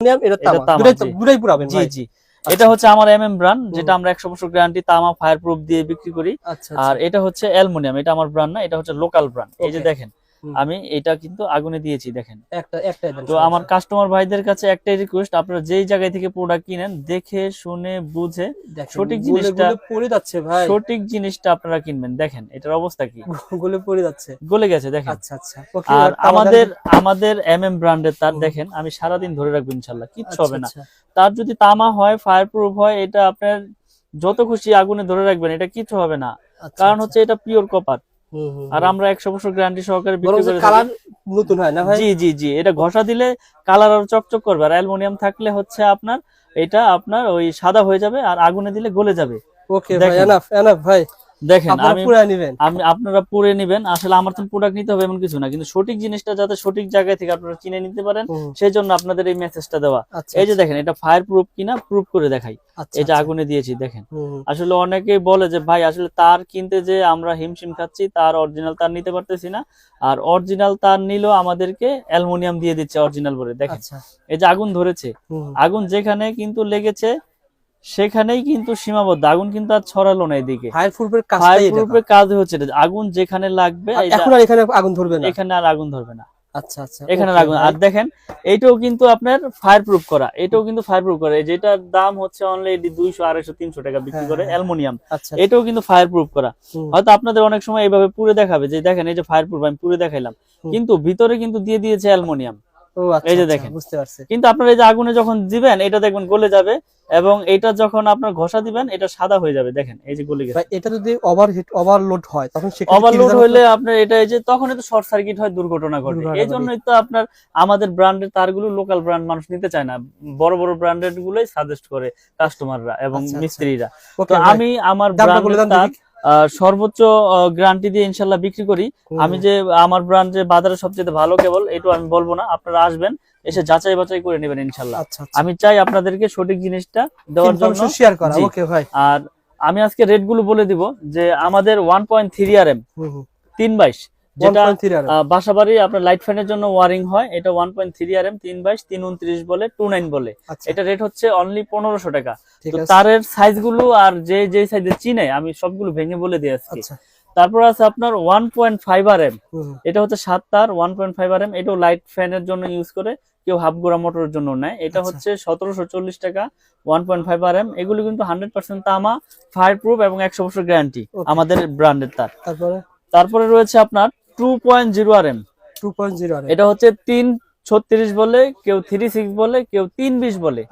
এটা তামা দুটাই পুরাবেন জি জি। এটা হচ্ছে আমার এমএম ব্র্যান্ড, যেটা আমরা 100 বছর গ্যারান্টি তামা ফায়ার প্রুফ দিয়ে বিক্রি করি। আর এটা হচ্ছে অ্যালুমিনিয়াম, এটা আমার ব্র্যান্ড না, এটা হচ্ছে লোকাল ব্র্যান্ড। এই যে দেখেন আমি এটা কিন্তু আগুনে দিয়েছি, দেখেন তো আমার কাস্টমার ভাইদের কাছে একটাই রিকোয়েস্ট, আপনারা যেই জায়গায় থেকে প্রোডাক্ট কিনেন দেখে শুনে বুঝে সঠিক জিনিসটা পড়ে যাচ্ছে ভাই, সঠিক জিনিসটা আপনারা কিনবেন। দেখেন এটার অবস্থা কি, গলে পড়ে যাচ্ছে, গলে গেছে দেখেন। আচ্ছা আচ্ছা। আর আমাদের এমএম ব্র্যান্ডের তার দেখেন আমি সারাদিন ধরে রাখবো ইনশাআল্লাহ, কিচ্ছু হবে না। তার যদি তামা হয় ফায়ার প্রুফ হয়, এটা আপনার যত খুশি আগুনে ধরে রাখবেন, এটা কিছু হবে না, কারণ হচ্ছে এটা পিওর কপার। আর আমরা 100 বছর গ্যারান্টি সহকারে বিক্রি করে কালার নতুন হয় না ভাই? জি জি জি, এটা ঘষা দিলে কালার আর চকচক করবে। আর অ্যালুমিনিয়াম থাকলে হচ্ছে আপনার এটা আপনার ওই সাদা হয়ে যাবে আর আগুনে দিলে গলে যাবে। ওকে ভাই, এনাফ ভাই। দেখেন আপনারা পুরে নেবেন, আসলে আমার তো প্রোডাক্ট নিতে হবে এমন কিছু না, কিন্তু সঠিক জিনিসটা যাতে সঠিক জায়গা থেকে আপনারা কিনে নিতে পারেন সেই জন্য আপনাদের এই মেসেজটা দেওয়া। এই যে দেখেন এটা ফায়ার প্রুফ কিনা প্রুফ করে দেখাই, এটা আগুনে দিয়েছি দেখেন। আসলে অনেকেই বলে যে ভাই আসলে তার কিনতে যে আমরা হিমশিম খাচ্ছি, তার অরিজিনাল তার নিতে পারতেছি না, আর অরিজিনাল তার নিলেও আমাদেরকে অ্যালুমিনিয়াম দিয়ে দিচ্ছে অরিজিনাল বলে। দেখেন এই যে আগুন ধরেছে, আগুন যেখানে কিন্তু লেগেছে সেখানেই কিন্তু সীমাবদ্ধ, আগুন কিন্তু আর ছড়ালো না এদিকে। ফায়ার প্রুফের কাজ হচ্ছে আগুন যেখানে লাগবে এখন আর এখানে আগুন ধরবে না, এখানে আর আগুন ধরবে না। আচ্ছা আচ্ছা, এখানে আগুন। আর দেখেন এইটাও কিন্তু আপনার ফায়ার প্রুফ করা, এটাও কিন্তু ফায়ার প্রুফ করা, যেটার দাম হচ্ছে অনলি 200 250 300 টাকা বিক্রি করে অ্যালুমিনিয়াম, এটাও কিন্তু ফায়ার প্রুফ করা। হয়তো আপনাদের অনেক সময় এইভাবে পুরে দেখাবে যে দেখেন এই যে ফায়ার প্রুফ আমি পুরে দেখাইলাম, কিন্তু ভিতরে কিন্তু দিয়ে দিয়েছে অ্যালুমিনিয়াম। এই যে দেখেন, বুঝতে পারছেন। কিন্তু আপনারা এই যে আগুনে যখন দিবেন এটা দেখবেন গলে যাবে, এবং এটা যখন আপনার ঘষা দিবেন এটা সাদা হয়ে যাবে। দেখেন এই যে গলে গেছে। এটা যদি ওভারলোড হয় তখন ওভারলোড হলে আপনার এটা এই যে তখন তো শর্ট সার্কিট হয়, দুর্ঘটনা ঘটে। এই জন্যই তো আপনার আমাদের ব্র্যান্ডের তারগুলো লোকাল ব্র্যান্ড মানুষ নিতে চায় না, বড় বড় ব্র্যান্ডের গুলোই সাজেস্ট করে কাস্টমাররা এবং মিস্ত্রিরা। তো আমি আমার ব্র্যান্ডের তার সর্বোচ্চ গ্যারান্টি দিয়ে ইনশাল্লাহ বিক্রি করি। আমি যে আমার ব্র্যান্ড যে বাজারে সবচেয়ে ভালো কেবল এটা আমি বলবো না, আপনারা আসবেন এসে যাচাই বাছাই করে নেবেন ইনশাল্লাহ। আমি চাই আপনাদেরকে সঠিক জিনিসটা দেওয়ার জন্য শেয়ার করা। ওকে ভাই, আর আমি আজকে রেট গুলো বলে দিব যে আমাদের 1.3 RM 322, যেটা বাসাবাড়ি আপনার লাইট ফ্যানের জন্য ওয়ারিং হয়, এটা 1.3 RM 322 329 বলে 29 বলে। এটা রেট হচ্ছে অনলি 1500 টাকা। তো তারের সাইজ গুলো আর যে সাইজে চিনে আমি সবগুলো ভেঙে বলে দিয়ে আজকে। তারপর আছে আপনার 1.5 RM, এটা হচ্ছে 7 তার 1.5 RM, এটাও লাইট ফ্যানের জন্য ইউজ করে, কেউ হাফ গোড়া মোটরের জন্য নেয়। এটা হচ্ছে 1740 টাকা 1.5 RM। এগুলো কিন্তু 100% তামা, ফায়ার প্রুফ এবং 100 বছর গ্যারান্টি আমাদের ব্র্যান্ডের তার। তারপরে রয়েছে আপনার 2.0 RM, এটা হচ্ছে 336 বলে, কেউ 36 বলে, কেউ 320 বলে।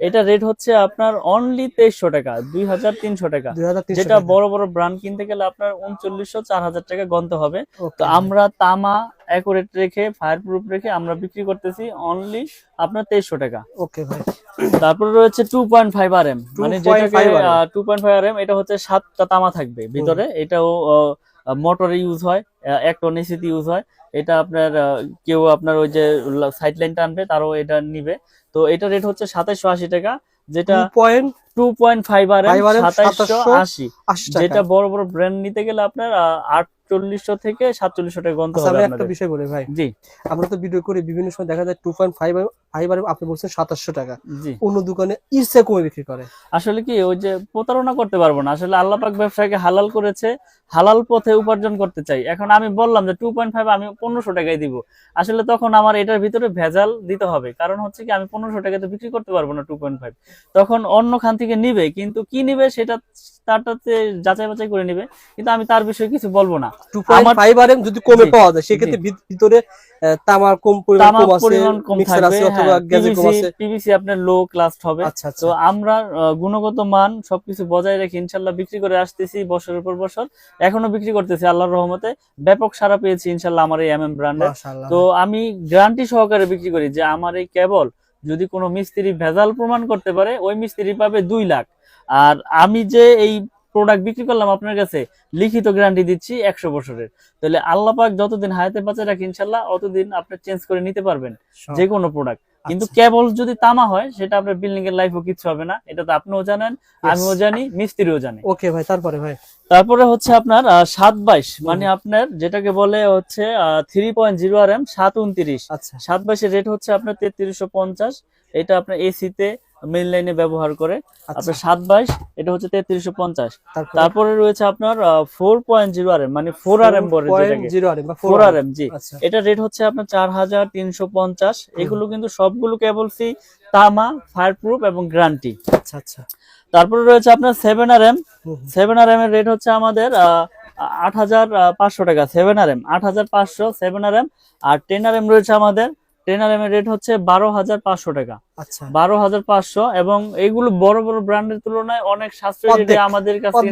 এটা রেট হচ্ছে আপনার অনলি 2300 টাকা 2300 টাকা, যেটা বড় বড় ব্র্যান্ড কিনতে গেলে আপনার 3900 4000 টাকা গন্তে হবে। তো আমরা তামা অ্যাকুরেট রেখে ফায়ার প্রুফ রেখে আমরা বিক্রি করতেছি অনলি আপনার 2300 টাকা। ওকে ভাই। তারপরে রয়েছে 2.5 RM, মানে যেটাকে 2.5 RM, এটা হচ্ছে 7টা তামা থাকবে ভিতরে। এটাও মোটরে ইউজ হয়, এক টন এসিতে ইউজ হয়। এটা আপনার কেউ আপনার ওই যে সাইড লাইন টানবে তারও এটা নিবে। তো এটা রেট হচ্ছে 2780 টাকা, যেটা 2.5 RM 2780, যেটা বড় বড় ব্র্যান্ড নিতে গেলে আপনার 4800 থেকে 4700 টাকা গন্তে হবে। একটা বিষয় বলে ভাই, জি আমরা তো ভিডিও করি, বিভিন্ন সময় দেখা যায় 2.5 RM আপনি বলছেন 2700 টাকা, অন্য দোকানে ইরসে কমে বিক্রি করে। আসলে কি ওই যে প্রতারণা করতে পারবো না, আসলে আল্লাহ পাক ব্যবসাকে হালাল করেছে, হালাল পথে উপার্জন করতে চাই। এখন আমি বললাম যে 2.5 আমি 1500 টাকায় দিব, আসলে তখন আমার এটার ভিতরে ভেজাল দিতে হবে, কারণ হচ্ছে কি আমি 1500 টাকাতে বিক্রি করতে পারবো না 2.5। তখন অন্য খান থেকে নিবে, কিন্তু কি নিবে সেটা তারটাতে যাচাই বাছাই করে নিবে, কিন্তু আমি তার বিষয়ে কিছু বলবো না। 2.5 RM যদি কমে পাওয়া যায় সেক্ষেত্রে ভিতরে তামার কম পরিমাণ কম থাকবে, অথবা গ্যাজেট কম আছে, পিভিসি আপনার লো ক্লাস হবে। তো আমরা গুণগত মান সবকিছু বজায় রেখে ইনশাআল্লাহ বিক্রি করে আসতেছি বছরের পর বছর, এখনো বিক্রি করতেছি আল্লাহর রহমতে। ব্যাপক সাড়া পেয়েছি ইনশাআল্লাহ আমার এই এমএম ব্র্যান্ডে। তো আমি গ্যারান্টি সহকারে বিক্রি করি যে আমার এই কেবল যদি কোনো মিস্ত্রি ভেজাল প্রমাণ করতে পারে ওই মিস্ত্রি পাবে 2 লাখ। আর আমি যে এই প্রোডাক্ট বিক্রি করলাম আপনার কাছে লিখিত গ্যারান্টি দিচ্ছি 100 বছরের। তাহলে আল্লাহ পাক যতদিন হায়াতে বাঁচে রাখে ইনশাআল্লাহ অতদিন আপনি চেঞ্জ করে নিতে পারবেন যে কোনো প্রোডাক্ট। কিন্তু কেবল যদি তামা হয় সেটা আপনার বিল্ডিং এর লাইফও কিছু হবে না, এটা তো আপনিও জানেন, আমিও জানি, মিস্ত্রিও জানে। ওকে ভাই, তারপরে ভাই তারপরে হচ্ছে আপনার 722, মানে আপনার যেটাকে বলে হচ্ছে 3.0 RM 729। আচ্ছা, 722 এর রেট হচ্ছে আপনার 3350। এটা আপনার এসি তে মেইন লাইনে ব্যবহার করে আপনার 722, এটা হচ্ছে 3350। তারপরে রয়েছে আপনার 4.0 RM, মানে 4 RM বলে যেটাকে 4 RM, জি, এটা রেট হচ্ছে আপনার 4350। এগুলো কিন্তু সবগুলো কেবল সি তামা, ফায়ারপ্রুফ এবং গ্যারান্টি। আচ্ছা আচ্ছা। তারপরে রয়েছে আপনার 7 RM। 7 RM এর রেট হচ্ছে আমাদের 8500 টাকা। 7 RM 8500 7 RM। আর 10 RM রয়েছে আমাদের, 10 RM এর রেট হচ্ছে 12500 টাকা। আচ্ছা, 12500। এবং এইগুলো বড় বড় ব্র্যান্ডের তুলনায় অনেক সাশ্রয়ী রেটে আমাদের কাছে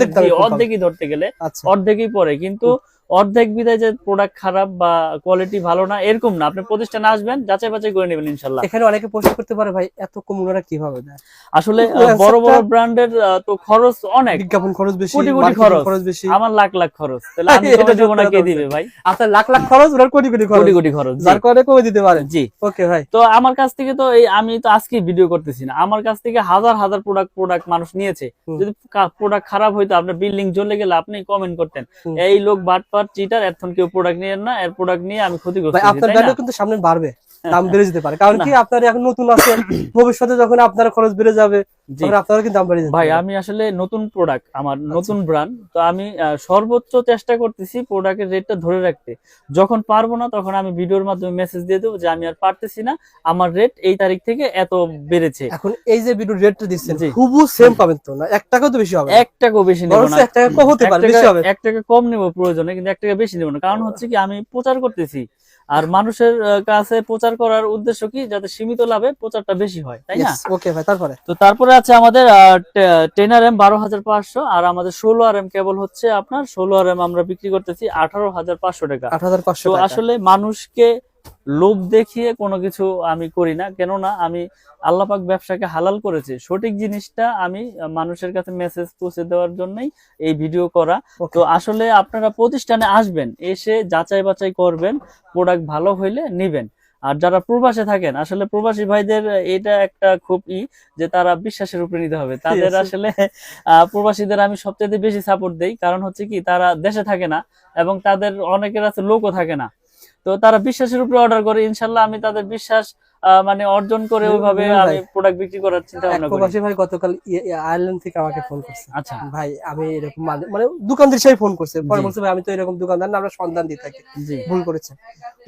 অর্ধেকই ধরতে গেলে অর্ধেকই পড়ে। কিন্তু অর্ধেক বিদায় যে প্রোডাক্ট খারাপ বা কোয়ালিটি ভালো না এরকম না, আপনি প্রতিষ্ঠানে আসবেন, যাচাই বাছাই করে নেবেন ইনশাআল্লাহ। এখানে অনেকে প্রশ্ন করতে পারে ভাই এত কম ওনারা কিভাবে দেয়? আসলে বড় বড় ব্র্যান্ডের তো খরচ অনেক, বিজ্ঞাপন খরচ বেশি, কোটি কোটি খরচ বেশি, আমার লাখ লাখ খরচ, তাহলে আমি কমে দেব না, কে দিবে ভাই? আপনার লাখ লাখ খরচ, ওনার কোটি কোটি খরচ, যার কারণে কমে দিতে পারেন। জি, ওকে ভাই। তো আমার কাছ থেকে তো এই আমি তো আজকে ভিডিও করতেছি না, আমার কাছ থেকে হাজার হাজার প্রোডাক্ট মানুষ নিয়েছে। যদি প্রোডাক্ট খারাপ হইতো, আপনার বিল্ডিং জ্বলে গেলে আপনি কমেন্ট করতেন এই লোক বাটপার চিটার, এখন কেউ প্রোডাক্ট নিয়েন না, এর প্রোডাক্ট নিয়ে আমি ক্ষতিগ্রস্ত হই। আপনার ভ্যালু কিন্তু সামনে বাড়বে, দাম বেড়ে যেতে পারে, কারণ কি আপনারা এখন নতুন আছেন, ভবিষ্যতে যখন আপনার খরচ বেড়ে যাবে তখন আপনারা কিন্তু দাম বেড়ে যাবে। ভাই আমি আসলে নতুন প্রোডাক্ট, আমার নতুন ব্র্যান্ড, তো আমি সর্বোচ্চ চেষ্টা করতেছি প্রোডাক্টের রেটটা ধরে রাখতে। যখন পারবো না তখন আমি ভিডিওর মাধ্যমে মেসেজ দিয়ে দেবো যে আমি আর পারতেছি না, আমার রেট এই তারিখ থেকে এত বেড়েছে। এখন এই যে ভিডিওর রেটটা দিচ্ছেন খুবই সেম পাবেন তো না, 1 টাকাও তো বেশি হবে? 1 টাকাও বেশি নেব না, 1 টাকা কম হতে পারে, বেশি হবে। 1 টাকা কম নেব প্রয়োজনে, কিন্তু 1 টাকা বেশি নেব না। কারণ হচ্ছে কি আমি প্রচার করতেছি, আর মানুষের কাছে প্রচার করার উদ্দেশ্য কি, যাতে সীমিত লাভে প্রচারটা বেশি হয়, তাই না? ওকে ভাই, তারপরে তো তারপরে আছে আমাদের 10 RM 12500। আর আমাদের 16 RM কেবল হচ্ছে আপনার 16 RM আমরা বিক্রি করতেছি 18500 টাকা। 18500 তো টাকা। আসলে মানুষকে লোভ দেখিয়ে কোনো কিছু আমি করি না, কেননা আমি আল্লাহ পাক ব্যবসাকে হালাল করেছে, সঠিক জিনিসটা আমি মানুষের কাছে মেসেজ পৌঁছে দেওয়ার জন্যই এই ভিডিও করা। তো আসলে আপনারা প্রতিষ্ঠানে আসবেন, এসে যাচাই বাছাই করবেন, প্রোডাক্ট ভালো হইলে নিবেন। আর যারা প্রবাসে থাকেন, আসলে প্রবাসী ভাইদের এটা একটা খুব যে তারা বিশ্বাসের উপরে নিতে হবে তাদের। আসলে প্রবাসীদের আমি সবচেয়ে বেশি সাপোর্ট দেই, কারণ হচ্ছে কি তারা দেশে থাকে না এবং তাদের অনেকের আছে লোকও থাকে না, তো তারা বিশ্বাসের উপরে অর্ডার করে। ইনশাল্লাহ আমি তাদের বিশ্বাস মানে অর্জন করে ওইভাবে আমি প্রোডাক্ট বিক্রি করার চিন্তা ভাবনা করি। প্রবাসী ভাই গতকাল আয়ারল্যান্ড থেকে আমাকে ফোন করছে। আচ্ছা ভাই, আমি এরকম মানে দোকানদার সেই ফোন করছে, পরে বলছে ভাই আমি তো এরকম দোকানদার না, আমরা সন্ধান দিয়ে থাকি, ভুল করেছে।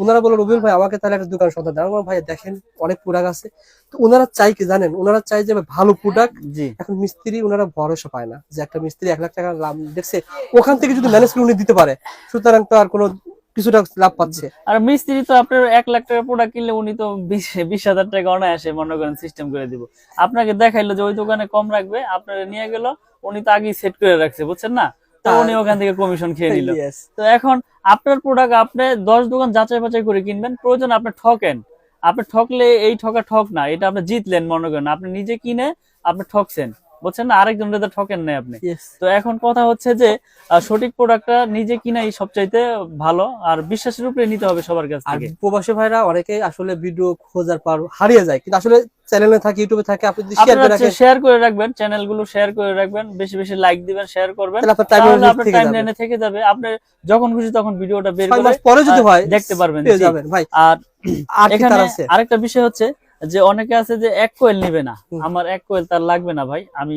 ওনারা বলল রবিউল ভাই আমাকে তাহলে একটা দোকান সন্ধান দেন। ভাই দেখেন অনেক প্রোডাক্ট আছে, তো ওনারা চাই কি জানেন, ওনারা চাই যে ভালো প্রোডাক্ট। এখন মিস্ত্রি ওনারা ভরসা পায় না যে একটা মিস্ত্রি 1 লাখ টাকা লাভ দেখছে, ওখান থেকে যদি ম্যানেজ করে উনি দিতে পারে, সুতরাং তো আর কোনো কিছুটা লাভ পাচ্ছে। আর মিস্ত্রি তো আপনার 1 লাখ টাকা প্রোডাক্ট কিনলে উনি তো 20,000 টাকা অনায়াসে মনে করেন সিস্টেম করে দিব। আপনাকে দেখাইলো যে ওই দোকানে কম রাখবে, আপনারা নিয়ে গেল, উনি তো আগেই সেট করে রাখছে, বুঝছেন না, তো উনি ওখান থেকে কমিশন খেয়ে নিল। তো এখন আপনার প্রোডাক্ট আপনি 10 দোকান যাচাই বাছাই করে কিনবেন, প্রয়োজন আপনি ঠকেন, আপনি ঠকলে এই ঠক না, এটা আপনি জিতলেন মনে করেন, আপনি নিজে কিনে আপনি ঠকছেন, বুঝছেন না, আরেকজনের তো ঠকেন নাই আপনি। তো এখন কথা হচ্ছে যে সঠিক প্রোডাক্টটা নিজে কিনাই সবচাইতে ভালো, আর বিশ্বাসের উপরে নিতে হবে সবার কাছ থেকে। প্রবাসী ভাইরা অনেকে আসলে ভিডিও খোঁজার পর হারিয়ে যায়, কিন্তু আসলে চ্যানেলে থাকে, ইউটিউবে থাকে, আপনি যদি শেয়ার করে রাখবেন, চ্যানেলগুলো শেয়ার করে রাখবেন, বেশি বেশি লাইক দিবেন, শেয়ার করবেন, তাহলে আপনার টাইমলাইনে থেকে যাবে, আপনি যখন খুশি তখন ভিডিওটা বের করে পরে যদি হয় দেখতে পারবেন ভাই। আর এখানে আরেকটা বিষয় হচ্ছে যে অনেকে আছে যে 1 কোয়েল নিবে না, আমার 1 কোয়েল তার লাগবে না ভাই, আমি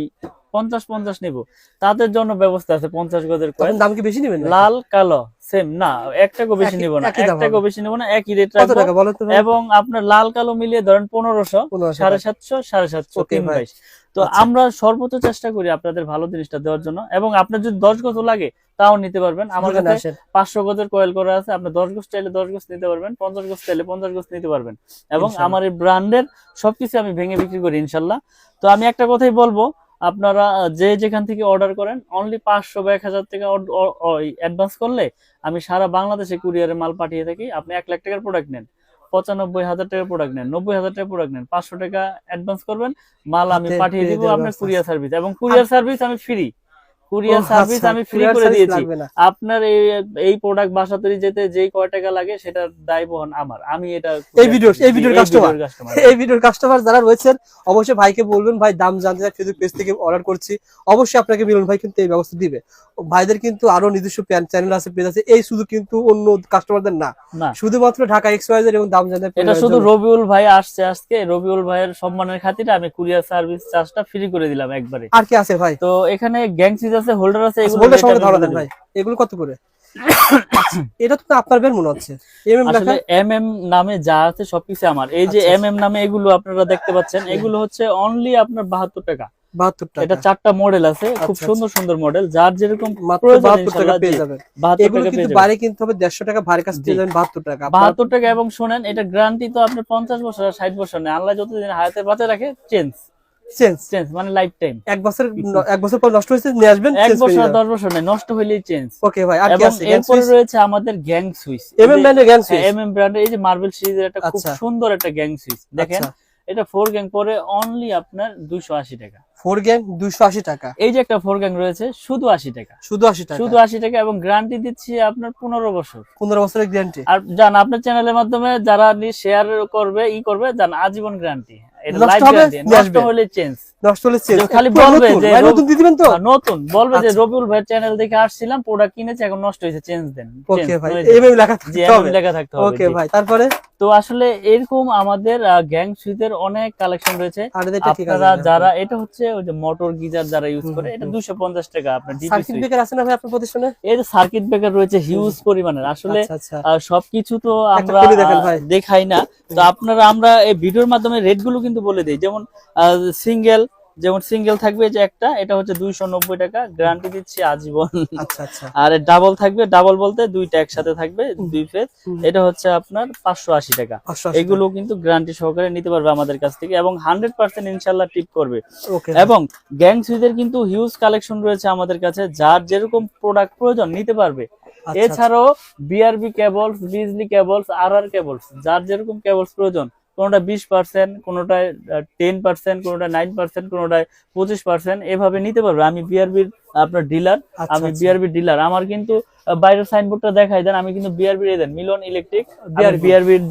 50 নিব, তাদের জন্য ব্যবস্থা আছে। 50 গজের কোয়েল। দাম কি বেশি নেবেন? লাল কালো সেম না, 1 টাকা বেশি নিব না, 1 টাকা বেশি নিব না, একই রেট রাখবো। এবং আপনার লাল কালো মিলিয়ে ধরেন 1500, 750, 750, 322। তো আমরা সর্বোচ্চ চেষ্টা করি আপনাদের ভালো জিনিসটা দেওয়ার জন্য। এবং আপনার যদি 10 গজ লাগে তাও নিতে পারবেন, আমার কাছে 500 গজের কয়েল করা আছে, আপনি 10 গজ চাইলে 10 গজ নিতে পারবেন, 50 গজ চাইলে 50 গজ নিতে পারবেন। এবং আমার এই ব্র্যান্ডের সবকিছু আমি ভেঙে বিক্রি করি ইনশাল্লাহ। তো আমি একটা কথাই বলবো, আপনারা যে যেখান থেকে অর্ডার করেন অনলি 500 বা 1000 টাকা অ্যাডভান্স করলে আমি সারা বাংলাদেশে কুরিয়ারে মাল পাঠিয়ে থাকি। আপনি 1 লাখ টাকার প্রোডাক্ট নেন, 95,000 টাকার প্রোডাক্ট নেন, 90,000 টাকার প্রোডাক্ট নেন, 500 টাকা অ্যাডভান্স করবেন, মাল আমি পাঠিয়ে দিব আপনার কুরিয়ার সার্ভিস। এবং কুরিয়ার সার্ভিস আমি ফ্রি, কুরিয়ার সার্ভিস আমি ফ্রি করে দিয়েছি। আপনার এই প্রোডাক্ট বাসা তৈরি যেতে যেই কয় টাকা লাগে সেটা দায় বহন আমার। আমি এটা এই ভিডিওর কাস্টমার যারা রয়েছেন অবশ্যই ভাইকে বলবেন, ভাই দাম জানতে চাই ফেসবুক পেজ থেকে অর্ডার করছি, অবশ্যই আপনাকে মিলন ভাই কিন্তু এই ব্যবস্থা দিবে। ভাইদের কিন্তু আরো নিজস্ব চ্যানেল আছে, পেজ আছে, এই শুধু কিন্তু অন্য কাস্টমারদের না, শুধুমাত্র ঢাকা এক্সওয়াইজেড এবং দাম জানতে। এটা শুধু রবিউল ভাই আসছে আজকে, রবিউল ভাইয়ের সম্মানের খাতিরে আমি কুরিয়ার সার্ভিস চার্জটা ফ্রি করে দিলাম একবারে। আর কি আছে ভাই? তো এখানে গ্যাং সুইচ আছে, হোল্ডার আছে, ভাই এগুলো কত করে? এটা তো আপনার বের মনে হচ্ছে আসলে এমএম নামে যা আছে সবকিছু আমার। এই যে এমএম নামে এগুলো আপনারা দেখতে পাচ্ছেন, এগুলো হচ্ছে অনলি আপনার 72 টাকা। 72 টাকা। এটা 4টা মডেল আছে, খুব সুন্দর সুন্দর মডেল, যার যেরকম প্রয়োজন 72 টাকা পেয়ে যাবেন। 72 টাকা কিন্তু বাইরে কিনতে হবে 150 টাকা, ভারী কাছে পেয়ে যাবেন 72 টাকা। 72 টাকা। এবং শুনেন, এটা গ্যারান্টি তো আপনার 50 বছর আর 60 বছর নেই, আল্লাহ যতদিন হায়াতে বাঁচে রাখে চেঞ্জ মানে লাইফ টাইম। এক বছর পর নষ্ট হয়েছে নিয়ে আসবেন, 1 বছর 10 বছর নেই, নষ্ট হইলেই চেঞ্জ। ওকে ভাই। আর কি আছে? এরপরে রয়েছে আমাদের গ্যাং সুইচ, এমএম ব্র্যান্ডের গ্যাং সুইচ। এমএম ব্র্যান্ডের এই যে মার্বেল সিরিজের একটা খুব সুন্দর একটা গ্যাং সুইচ দেখেন। এটা 4 গ্যাং পরে অনলি আপনার 280 টাকা। 4 গ্যাং 280 টাকা। এই যে একটা 4 গ্যাং রয়েছে শুধু 80 টাকা। শুধু 80 টাকা। শুধু 80 টাকা। এবং গ্যারান্টি দিচ্ছি আপনার 15 বছর। 15 বছরের গ্যারান্টি। আর জান আপনার চ্যানেলের মাধ্যমে যারা শেয়ার করবে করবে জান আজীবন গ্যারান্টি। এটা লাইফ গ্যারান্টি। নষ্ট হলে চেঞ্জ। খালি বলবে যে নতুন দিয়ে দিবেন তো, নতুন বলবে যে রবিউল ভাই চ্যানেল দেখে আসছিলাম, প্রোডাক্ট কিনেছি, এখন নষ্ট হয়েছে, চেঞ্জ দেন। ওকে ভাই, এইভাবে লেখা থাকতে হবে। ওকে ভাই। তারপরে তো আসলে এরকম আমাদের গ্যাং সুইচের অনেক কালেকশন রয়েছে। আপনারা যারা, এটা হচ্ছে ওই যে মোটর গিজার যারা ইউজ করে, এটা 250 টাকা। আপনার সার্কিট ব্রেকার আছে না ভাই আপনার প্রতিষ্ঠানে? এই যে সার্কিট ব্রেকার রয়েছে হিউজ পরিমাণের। আসলে সবকিছু তো আমরা দেখাই না, তো আপনারা আমরা এই ভিডিওর মাধ্যমে রেট গুলো কিন্তু বলে দিই। যেমন সিঙ্গেল থাকবে যে একটা, এটা হচ্ছে 290 টাকা, গ্যারান্টি দিচ্ছি আজীবন। আর ডাবল থাকবে, ডাবল বলতে দুইটা একসাথে থাকবে 2 ফেজ, এটা হচ্ছে আপনার 580 টাকা। এগুলো কিন্তু গ্যারান্টি সহকারে নিতে পারবে আমাদের কাছ থেকে, এবং 100% ইনশাআল্লাহ টিপ করবে। এবং গ্যাং সুইচের কিন্তু হিউজ কালেকশন রয়েছে আমাদের কাছে, যার যেরকম প্রোডাক্ট প্রয়োজন নিতে পারবে। এছাড়াও বিআরবি কেবলস, বিজলি কেবলস, আরআর কেবলস, যার যেরকম কেবলস প্রয়োজন, কোনটা 20%, কোনটা 10%, কোনটা 9%, কোনটা 25%, এভাবে নিতে পারবে। আমি বিআরবির আপনার ডিলার, আমি বিআরবি ডিলার। আমার কিন্তু বাইরের সাইনবোর্ডটা দেখাই দেন, আমি কিন্তু বিআরবি এর দেন মিলন ইলেকট্রিক, বিআরবির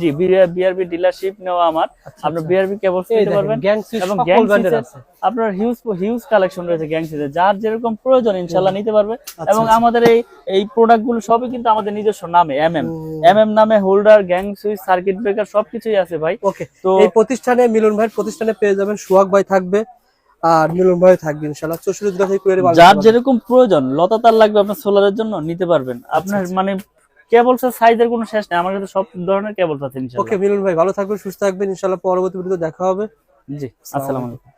বিআরবি ডিলারশিপ নেওয়া আমার। আপনার বিআরবি কেবলস নিতে পারবেন। এবং গ্যাং সুইচের আপনার হিউজ কালেকশন রয়েছে গ্যাং সুইচের, যার যেরকম প্রয়োজন ইনশাআল্লাহ নিতে পারবে। এবং আমাদের এই প্রোডাক্ট গুলো সবই কিন্তু আমাদের নিজস্ব নামে, এমএম নামে, holder, gang switch, circuit breaker সবকিছুই আছে ভাই। তো এই প্রতিষ্ঠানে, মিলন ভাইয়ের প্রতিষ্ঠানে পেয়ে যাবেন, সোহাগ ভাই থাকবে আর মিলন ভাই থাকবে ইনশাআল্লাহ। 64 জেলা থেকে কুরিয়ারে যার যেরকম প্রয়োজন, লতা তার লাগবে আপনার সোলারের জন্য নিতে পারবেন। আপনার মানে কেবলসের সাইজের কোনো শেষ নেই, আমার কাছে সব ধরনের কেবলস আছে ইনশাআল্লাহ। ওকে মিলন ভাই, ভালো থাকবেন, সুস্থ থাকবেন, ইনশাআল্লাহ পরবর্তী ভিডিওতে দেখা হবে। জি, আসসালামু আলাইকুম।